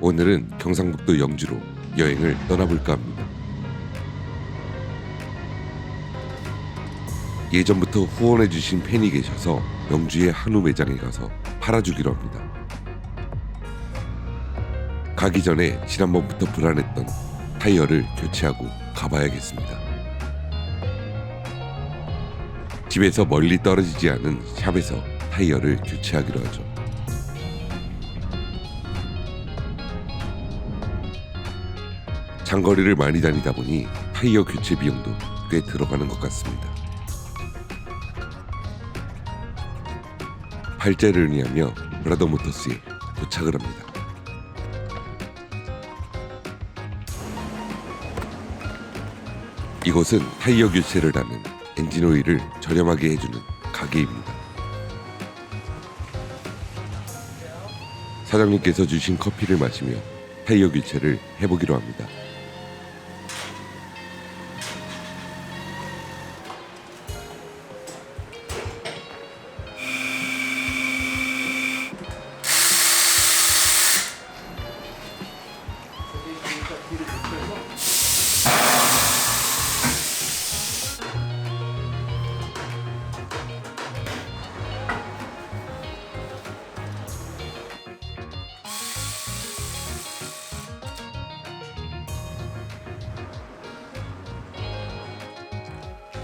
오늘은 경상북도 영주로 여행을 떠나볼까 합니다. 예전부터 후원해주신 팬이 계셔서 영주의 한우 매장에 가서 팔아주기로 합니다. 가기 전에 지난번부터 불안했던 타이어를 교체하고 가봐야겠습니다. 집에서 멀리 떨어지지 않은 샵에서 타이어를 교체하기로 하죠. 장거리를 많이 다니다 보니 타이어 교체 비용도 꽤 들어가는 것 같습니다. 발제를 의미하며 브라더 모터스에 도착을 합니다. 이곳은 타이어 교체를 하는 엔진 오일을 저렴하게 해주는 가게입니다. 사장님께서 주신 커피를 마시며 타이어 교체를 해보기로 합니다.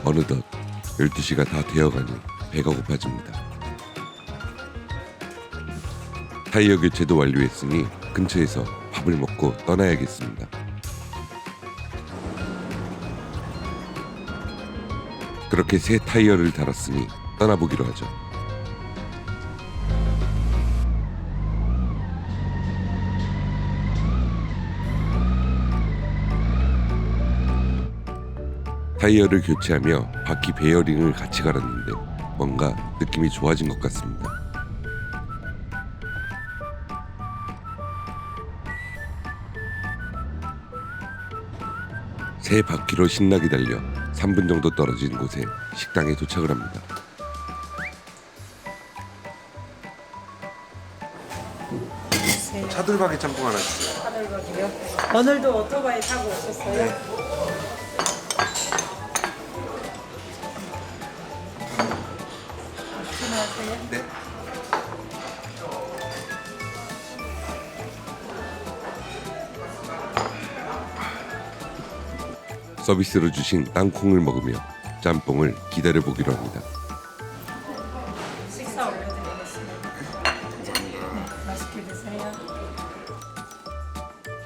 어느덧 12시가 다 되어가니 배가 고파집니다. 타이어 교체도 완료했으니 근처에서 밥을 먹고 떠나야겠습니다. 그렇게 새 타이어를 달았으니 떠나보기로 하죠. 타이어를 교체하며 바퀴 베어링을 같이 갈았는데 뭔가 느낌이 좋아진 것 같습니다. 새 바퀴로 신나게 달려 3분 정도 떨어진 곳에 식당에 도착을 합니다. 차돌박이 짬뽕 하나 주세요. 차돌박이요? 오늘도 오토바이 타고 오셨어요? 네. 안녕하세요. 네. 서비스로 주신 땅콩을 먹으며 짬뽕을 기다려 보기로 합니다. 식사 올려드리겠습니다. 네, 맛있게 드세요.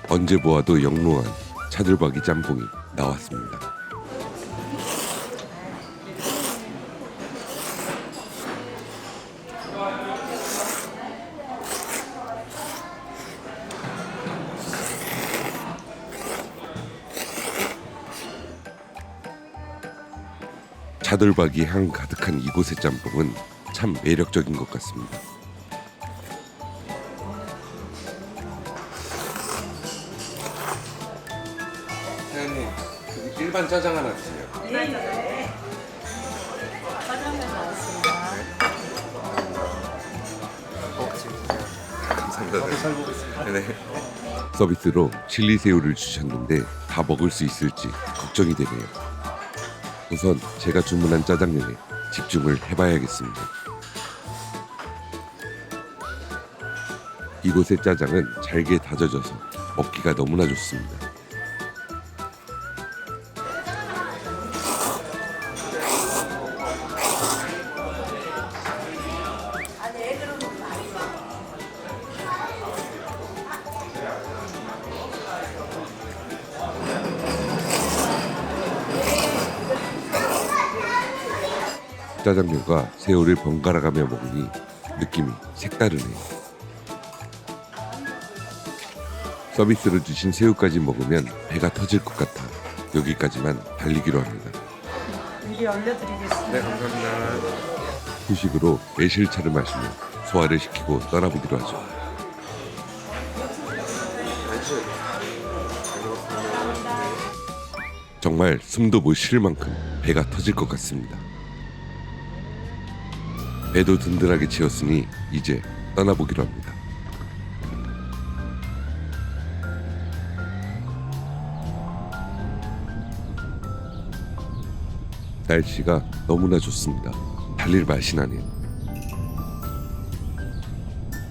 언제 보아도 영롱한 차돌박이 짬뽕이 나왔습니다. 차돌박이 향 가득한 이곳의 짬뽕은 참 매력적인 것 같습니다. 사장님, 일반 짜장 하나 주세요. 네. 짜장면 나왔습니다. 감사합니다. 잘 먹겠습니다. 네. 서비스로 칠리 새우를 주셨는데 다 먹을 수 있을지 걱정이 되네요. 우선 제가 주문한 짜장면에 집중을 해봐야겠습니다. 이곳의 짜장은 잘게 다져져서 먹기가 너무나 좋습니다. 짜장면과 새우를 번갈아가며 먹으니 느낌이 색다르네요. 서비스로 주신 새우까지 먹으면 배가 터질 것 같아 여기까지만 달리기로 합니다. 미리 올려드리겠습니다. 네, 감사합니다. 후식으로 매실차를 마시며 소화를 시키고 떠나보기로 하죠. 정말 숨도 못 쉴 만큼 배가 터질 것 같습니다. 배도 든든하게 채웠으니 이제 떠나보기로 합니다. 날씨가 너무나 좋습니다. 달릴 맛이 나네요.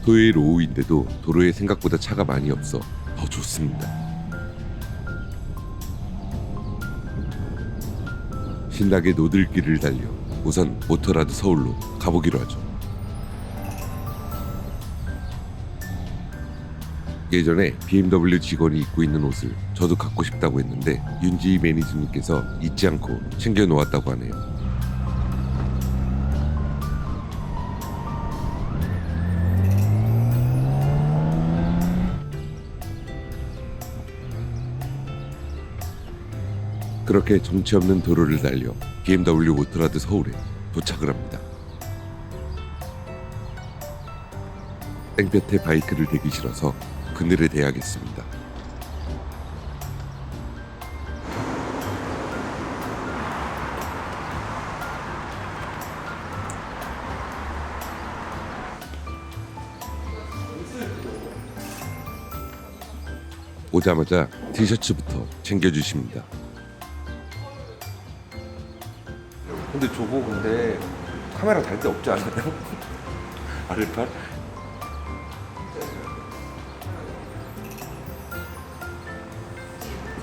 토요일 오후인데도 도로에 생각보다 차가 많이 없어 더 좋습니다. 신나게 노들길을 달려 우선 모터라드 서울로 가보기로 하죠. 예전에 BMW 직원이 입고 있는 옷을 저도 갖고 싶다고 했는데 윤지희 매니저님께서 잊지 않고 챙겨 놓았다고 하네요. 그렇게 정체 없는 도로를 달려 BMW 모터라드 서울에 도착을 합니다. 땡볕에 바이크를 대기 싫어서 그늘에 대야겠습니다. 오자마자 티셔츠부터 챙겨주십니다. 근데 근데 카메라 달 데 없지 않나요? 아랫팔?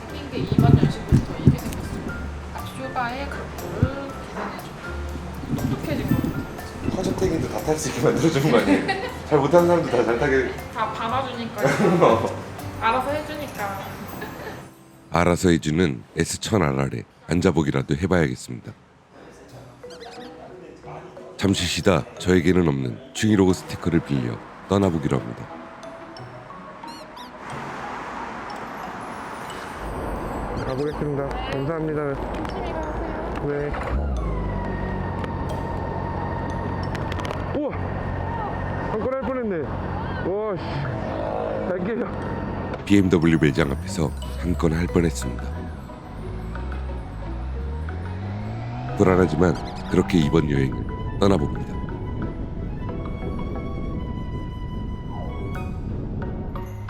생긴 게 이번 연식부터 이게 생겼어요. 앞쇼바의 각도를 계산해줘. 똑똑해진 거 같아요. 컨셉택인데 다 탈 수 있게 만들어주는 거 아니에요? 잘 못하는 사람도 다 잘 타게. 다 받아주니까 알아서 해주니까. 알아서 해주는 S1000RR에 앉아보기라도 해봐야겠습니다. 잠시 쉬다 저에게는 없는 중이로고 스티커를 빌려 떠나보기로 합니다. 가보겠습니다. 감사합니다. 네. 우와! 한 건 할 뻔했네. 와, 씨. 갈게요. BMW 매장 앞에서 한 건 할 뻔했습니다. 불안하지만 그렇게 이번 여행을 떠나봅니다.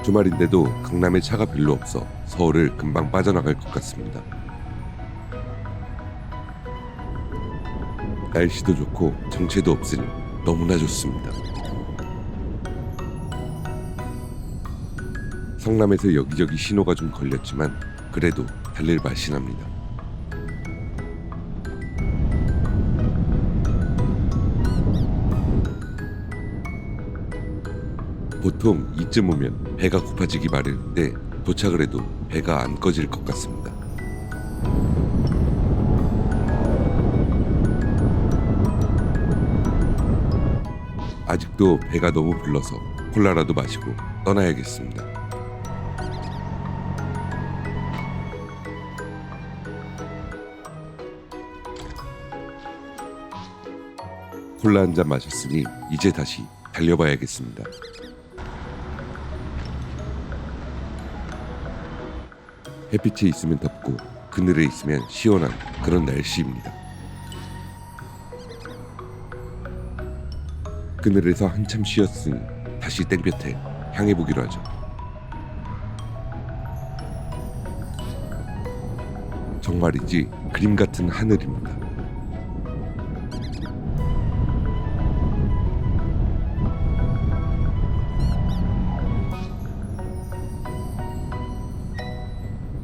주말인데도 강남에 차가 별로 없어 서울을 금방 빠져나갈 것 같습니다. 날씨도 좋고 정체도 없으니 너무나 좋습니다. 성남에서 여기저기 신호가 좀 걸렸지만 그래도 달릴 맛이 납니다. 보통 이쯤 오면 배가 고파지기 마련인데 도착을 해도 배가 안 꺼질 것 같습니다. 아직도 배가 너무 불러서 콜라라도 마시고 떠나야겠습니다. 콜라 한 잔 마셨으니 이제 다시 달려봐야겠습니다. 햇빛에 있으면 덥고 그늘에 있으면 시원한 그런 날씨입니다. 그늘에서 한참 쉬었으니 다시 땡볕에 향해 보기로 하죠. 정말이지 그림 같은 하늘입니다.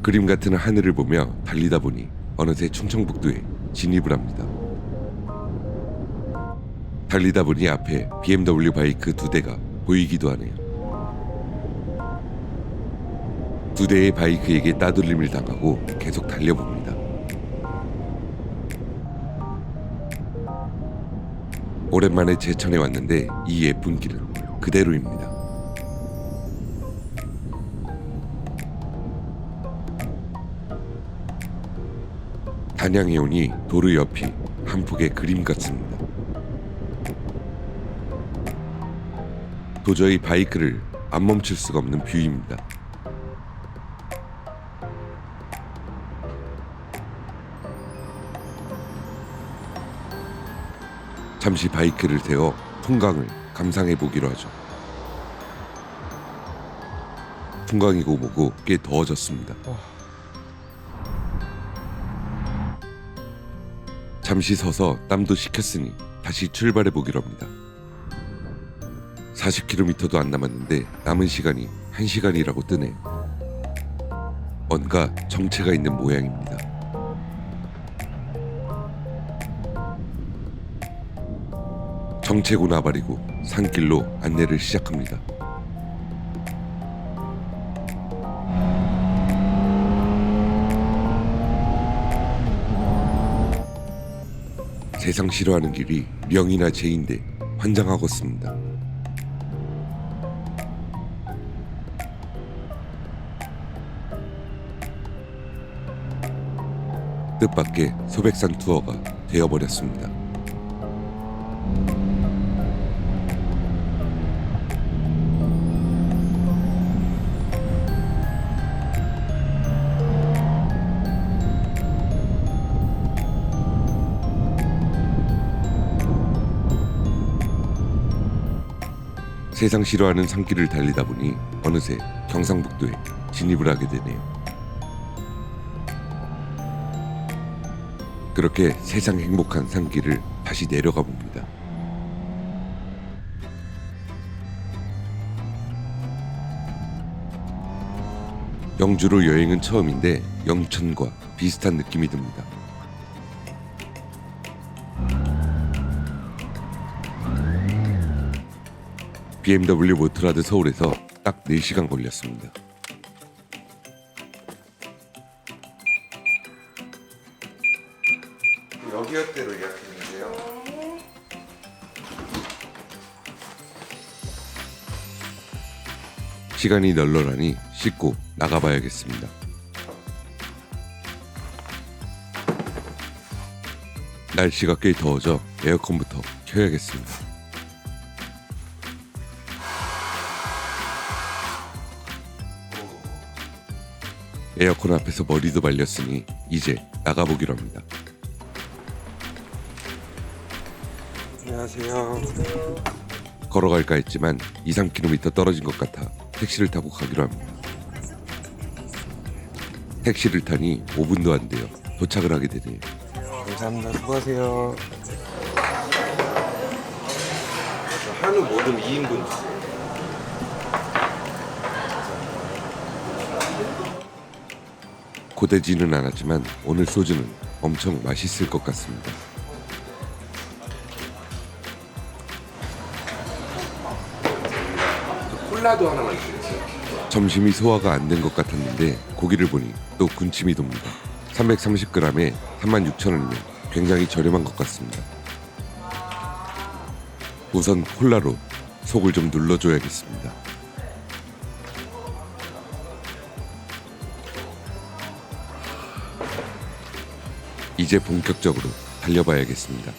그림 같은 하늘을 보며 달리다 보니 어느새 충청북도에 진입을 합니다. 달리다 보니 앞에 BMW 바이크 2대가 보이기도 하네요. 2대의 바이크에게 따돌림을 당하고 계속 달려봅니다. 오랜만에 제천에 왔는데 이 예쁜 길은 그대로입니다. 단양에 오니 도로 옆이 한 폭의 그림 같습니다. 도저히 바이크를 안 멈출 수가 없는 뷰입니다. 잠시 바이크를 세워 풍광을 감상해 보기로 하죠. 풍광이고 뭐고 꽤 더워졌습니다. 잠시 서서 땀도 식혔으니 다시 출발해 보기로 합니다. 40km도 안 남았는데 남은 시간이 1시간이라고 뜨네요. 뭔가 정체가 있는 모양입니다. 정체고 나발이고 산길로 안내를 시작합니다. 세상 싫어하는 길이 명이나 죄인데 환장하겠습니다. 뜻밖의 소백산 투어가 되어버렸습니다. 세상 싫어하는 산길을 달리다 보니 어느새 경상북도에 진입을 하게 되네요. 그렇게 세상 행복한 산길을 다시 내려가 봅니다. 영주로 여행은 처음인데 영천과 비슷한 느낌이 듭니다. BMW 모트라드 서울에서 딱 4시간 걸렸습니다. 여기어때로 예약했는데요. 시간이 널널하니 씻고 나가봐야겠습니다. 날씨가 꽤 더워져 에어컨부터 켜야겠습니다. 에어컨 앞에서 머리도 말렸으니 이제 나가보기로 합니다. 안녕하세요. 걸어갈까 했지만 2-3km 떨어진 것 같아 택시를 타고 가기로 합니다. 택시를 타니 5분도 안 돼요. 도착을 하게 되네요. 감사합니다. 수고하세요. 한우 모듬 2인분 주세요. 고되지는 않았지만 오늘 소주는 엄청 맛있을 것 같습니다. 콜라도 하나만 주세요. 점심이 소화가 안 된 것 같았는데 고기를 보니 또 군침이 돕니다. 330g에 36,000원이면 굉장히 저렴한 것 같습니다. 우선 콜라로 속을 좀 눌러줘야겠습니다. 이제 본격적으로 달려봐야겠습니다.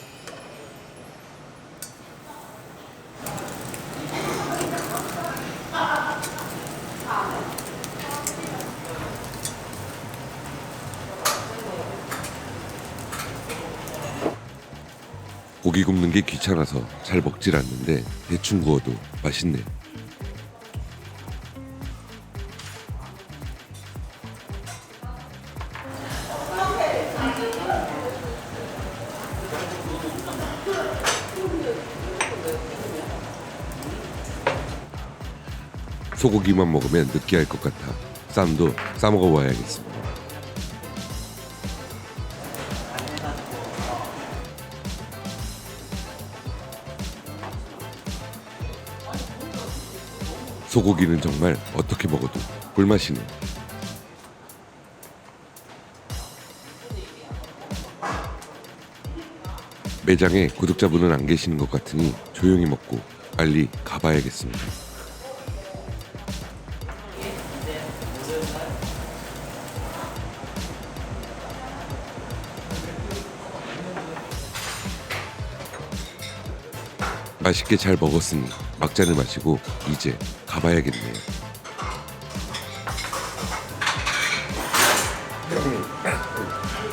고기 굽는 게 귀찮아서 잘 먹질 않는데 대충 구워도 맛있네요. 소고기만 먹으면 느끼할 것 같아 쌈도 싸먹어 봐야겠습니다. 소고기는 정말 어떻게 먹어도 꿀맛이네요. 매장에 구독자분은 안 계시는 것 같으니 조용히 먹고 빨리 가봐야겠습니다. 맛있게 잘 먹었으니 막잔을 마시고 이제 가봐야겠네요.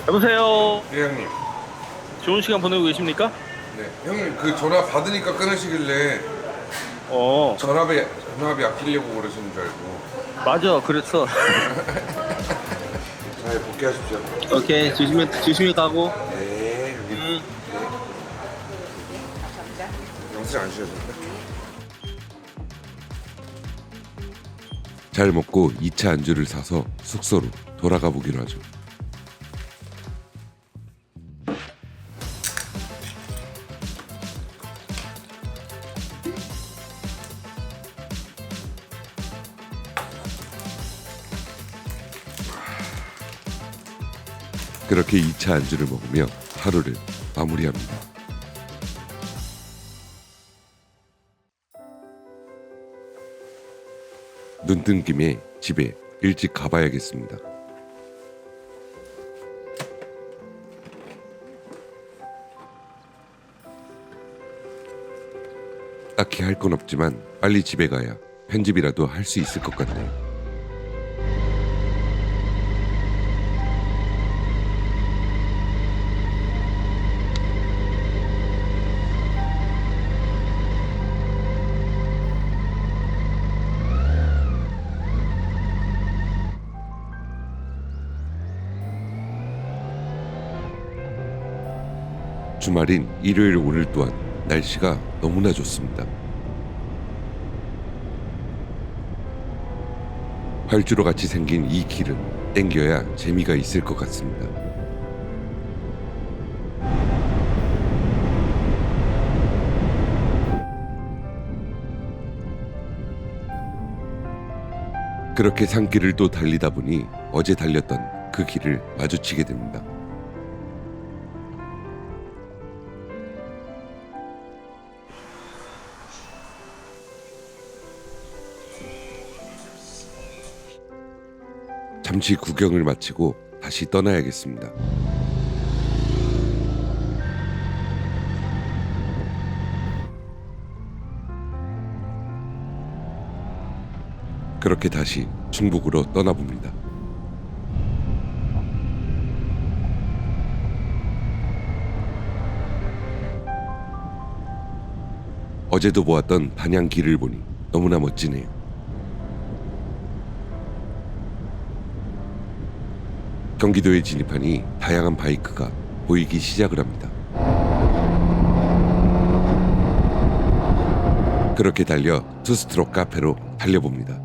여보세요. 네 형님. 좋은 시간 보내고 계십니까? 네 형님 그 전화 받으니까 끊으시길래 어, 전화비 아끼려고 그러시는 줄 알고. 맞아. 그랬어. 잘 복귀하십시오. 오케이. 조심히 가고. 네 형님. 화장 안 쉬어도 될까? 잘 먹고 2차 안주를 사서 숙소로 돌아가 보기로 하죠. 그렇게 2차 안주를 먹으며 하루를 마무리합니다. 눈 뜬 김에 집에 일찍 가봐야겠습니다. 딱히 할 건 없지만 빨리 집에 가야 편집이라도 할 수 있을 것 같네요. 주말인 일요일 오늘 또한 날씨가 너무나 좋습니다. 활주로 같이 생긴 이 길은 땡겨야 재미가 있을 것 같습니다. 그렇게 산길을 또 달리다 보니 어제 달렸던 그 길을 마주치게 됩니다. 잠시 구경을 마치고 다시 떠나야겠습니다. 그렇게 다시 충북으로 떠나봅니다. 어제도 보았던 단양길을 보니 너무나 멋지네요. 경기도에 진입하니 다양한 바이크가 보이기 시작을 합니다. 그렇게 달려 투스트로크 카페로 달려봅니다.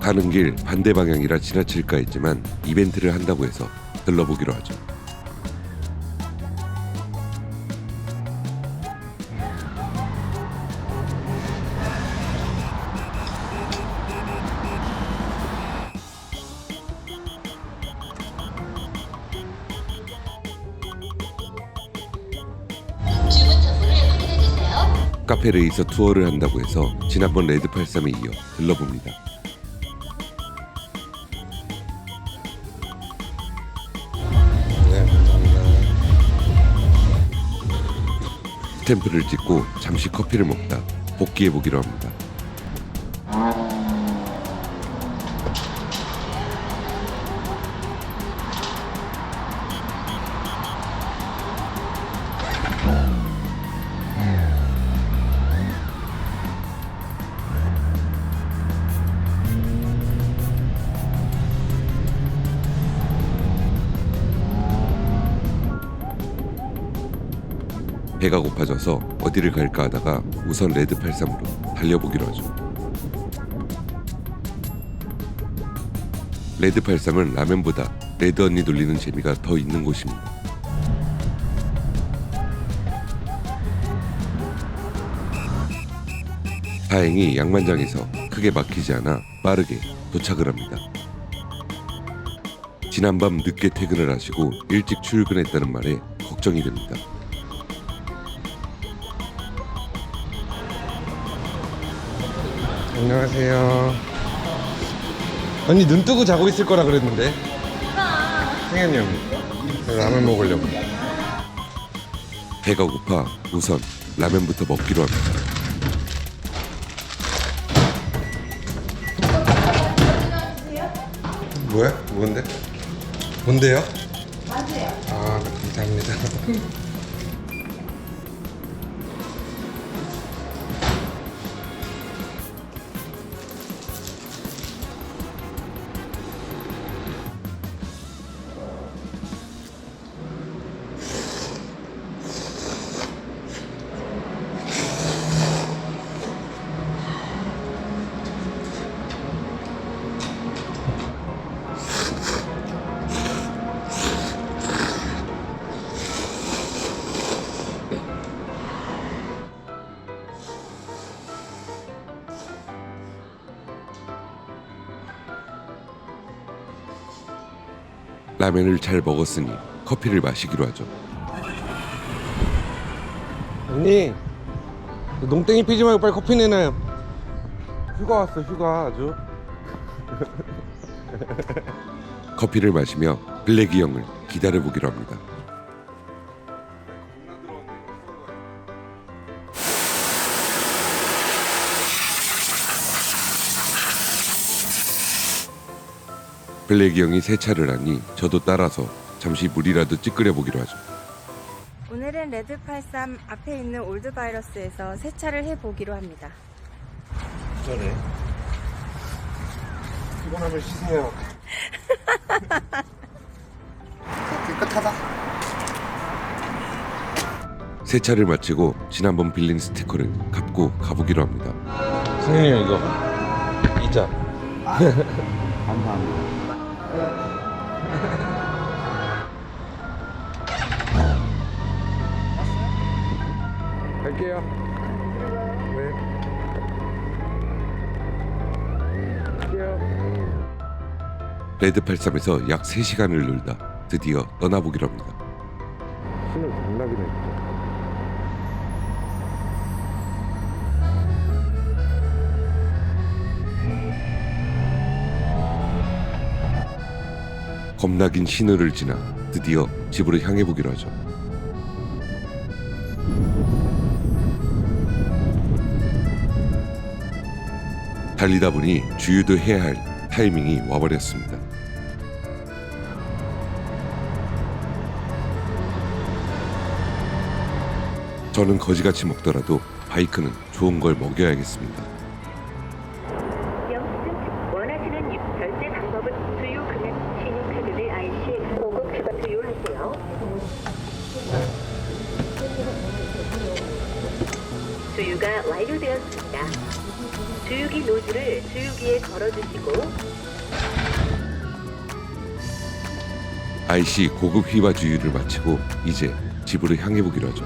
가는 길 반대 방향이라 지나칠까 했지만 이벤트를 한다고 해서 들러보기로 하죠. 카페레이서 투어를 한다고 해서 지난번 레드 83에 이어 들러봅니다. 네, 감사합니다. 스탬프를 찍고 잠시 커피를 먹다 복귀해 보기로 합니다. 배가 고파져서 어디를 갈까 하다가 우선 레드 83으로 달려보기로 하죠. 레드 83은 라면보다 레드 언니 돌리는 재미가 더 있는 곳입니다. 다행히 양만장에서 크게 막히지 않아 빠르게 도착을 합니다. 지난밤 늦게 퇴근을 하시고 일찍 출근했다는 말에 걱정이 됩니다. 안녕하세요. 언니 눈 뜨고 자고 있을 거라 그랬는데. 승현이 형이. 라면 먹으려고. 배가 고파 우선 라면부터 먹기로 합니다. 뭐야? 뭔데? 뭔데요? 맞아요. 아, 감사합니다. 라면을 잘 먹었으니 커피를 마시기로 하죠. 언니, 농땡이 피지 말고 빨리 커피 내놔요. 휴가 왔어, 휴가 아주. 커피를 마시며 블랙이 형을 기다려보기로 합니다. 블랙이 형이 세차를 하니 저도 따라서 잠시 물이라도 찌끄려 보기로 하죠. 오늘은 레드83 앞에 있는 올드바이러스에서 세차를 해보기로 합니다. 전에 피곤하면 쉬세요. 세차를 마치고 지난번 빌린 스티커를 갚고 가보기로 합니다. 승현이 형 이거 이자. 갈게요. 네. 갈게요. 레드83에서 약 3시간을 놀다 드디어 떠나보기로 합니다. 신을 장난이네 진짜. 겁나긴 신호를 지나 드디어 집으로 향해 보기로 하죠. 달리다 보니 주유도 해야 할 타이밍이 와버렸습니다. 저는 거지같이 먹더라도 바이크는 좋은 걸 먹여야겠습니다. 영수증 원하시는 결제 방법은 주유 금액 신용카드를 IC 고급 휴가 주유하세요. 주유가 완료되었습니다. 주유기 노즐을 주유기에 걸어주시고 IC 고급 휘바 주유를 마치고 이제 집으로 향해 보기로 하죠.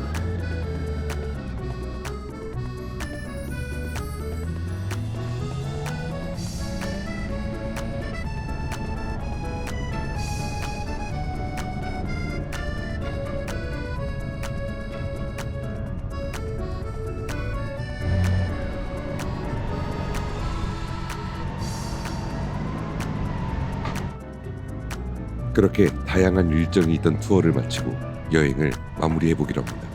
그렇게 다양한 일정이 있던 투어를 마치고 여행을 마무리해 보기로 합니다.